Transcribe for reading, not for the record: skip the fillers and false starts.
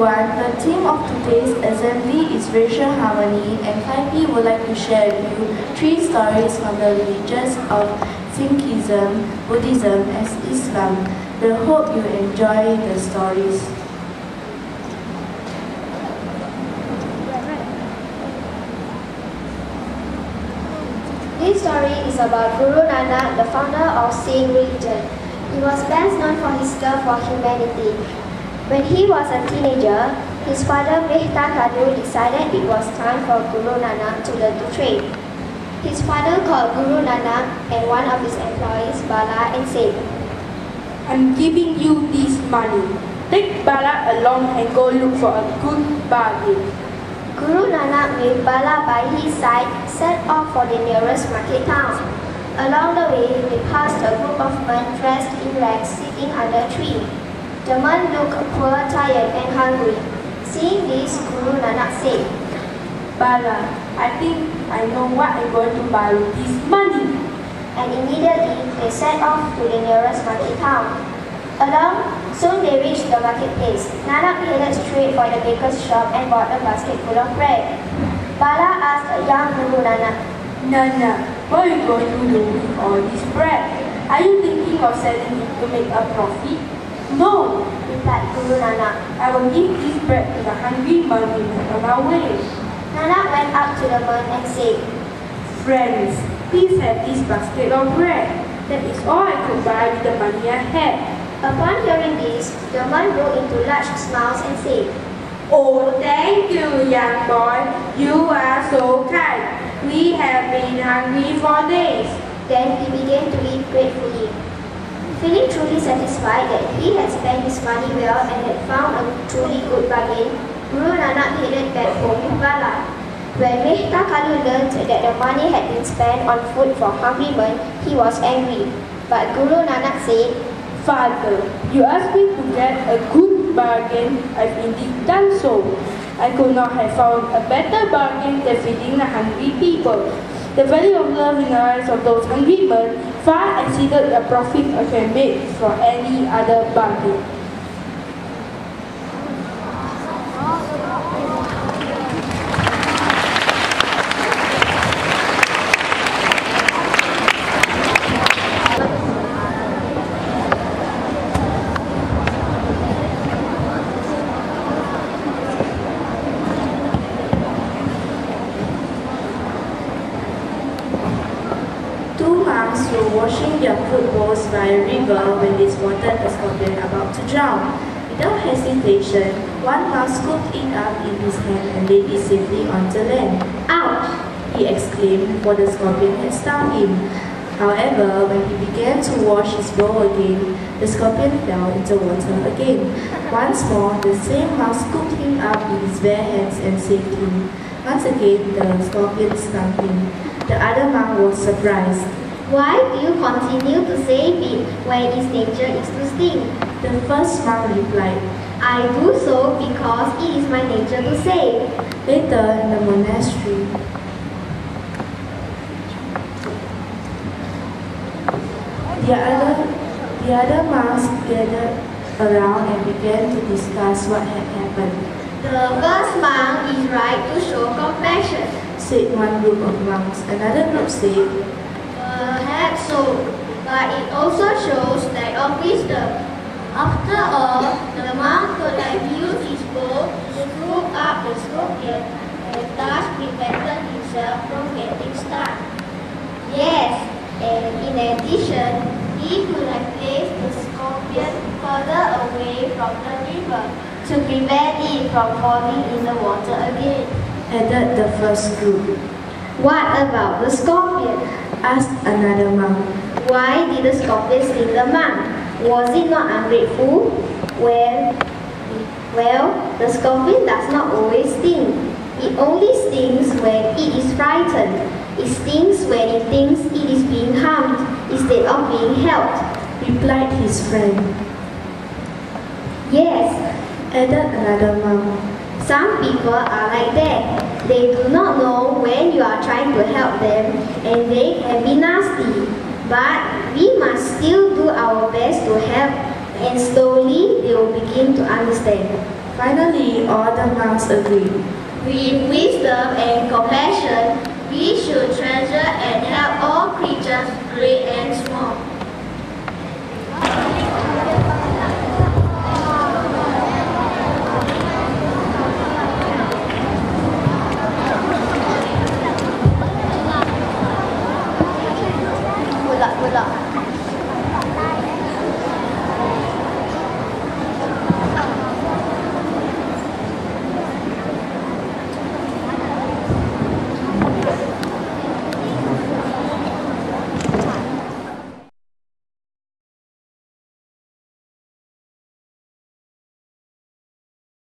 everyone, the theme of today's assembly is racial harmony, and 5P would like to share with you 3 stories from the religions of Sikhism, Buddhism and Islam. We hope you enjoy the stories. This story is about Guru Nanak, the founder of Sikh religion. He was best known for his love for humanity. When he was a teenager, his father Mehta Kadu decided it was time for Guru Nanak to learn to trade. His father called Guru Nanak and one of his employees, Bala, and said, "I'm giving you this money. Take Bala along and go look for a good bargain." Guru Nanak, with Bala by his side, set off for the nearest market town. Along the way, they passed a group of men dressed in rags sitting under a tree. The men looked poor, tired, and hungry. Seeing this, Guru Nanak said, "Bala, I think I know what I'm going to buy with this money." And immediately they set off to the nearest market town. Soon they reached the marketplace. Nanak headed straight for the baker's shop and bought a basket full of bread. Bala asked a young Guru Nanak, "Nana, what are you going to do with all this bread? Are you thinking of selling it to make a profit?" "No," replied Guru Nanak. "I will give this bread to the hungry man on our way." Nanak went up to the man and said, "Friends, please have this basket of bread. That is all I could buy with the money I had." Upon hearing this, the man broke into large smiles and said, "Oh, thank you, young boy. You are so kind. We have been hungry for days." Then he began to eat gratefully. Feeling truly satisfied that he had spent his money well and had found a truly good bargain, Guru Nanak headed back home with Bala. When Mehta Kalu learned that the money had been spent on food for hungry men, he was angry. But Guru Nanak said, "Father, you asked me to get a good bargain. I've indeed done so. I could not have found a better bargain than feeding the hungry people. The value of love in the eyes of those hungry men far exceeded the profit I can make for any other bargain." Two monks were washing their food bowls by a river when they spotted a scorpion about to drown. Without hesitation, one monk scooped it up in his hand and laid it safely onto land. "Ouch!" he exclaimed, for the scorpion had stung him. However, when he began to wash his bowl again, the scorpion fell into water again. Once more, the same monk scooped him up in his bare hands and saved him. Once again, the scorpion stung him. The other monk was surprised. "Why do you continue to save it when its nature is to sting?" The first monk replied. "I do so because it is my nature to save." Later, in the monastery, the other monks gathered around and began to discuss what had happened. "The first monk is right to show compassion," said one group of monks. Another group said, "Perhaps so, but it also shows lack of wisdom. After all, the monk could have used his bow to scoop up the scorpion and thus prevented himself from getting stung. Yes, and in addition, he could have placed the scorpion further away from the river to prevent it from falling in the water again," added the first group. "What about the scorpion?" asked another monk. "Why did the scorpion sting the monk? Was it not ungrateful?" Well, the scorpion does not always sting. It only stings when it is frightened. It stings when it thinks it is being harmed instead of being helped," replied his friend. "Yes," added another monk. "Some people are like that. They do not know when you are trying to help them and they can be nasty. But we must still do our best to help, and slowly they will begin to understand." Finally, all the monks agreed. With wisdom and compassion, we should treasure and help all creatures, great and small.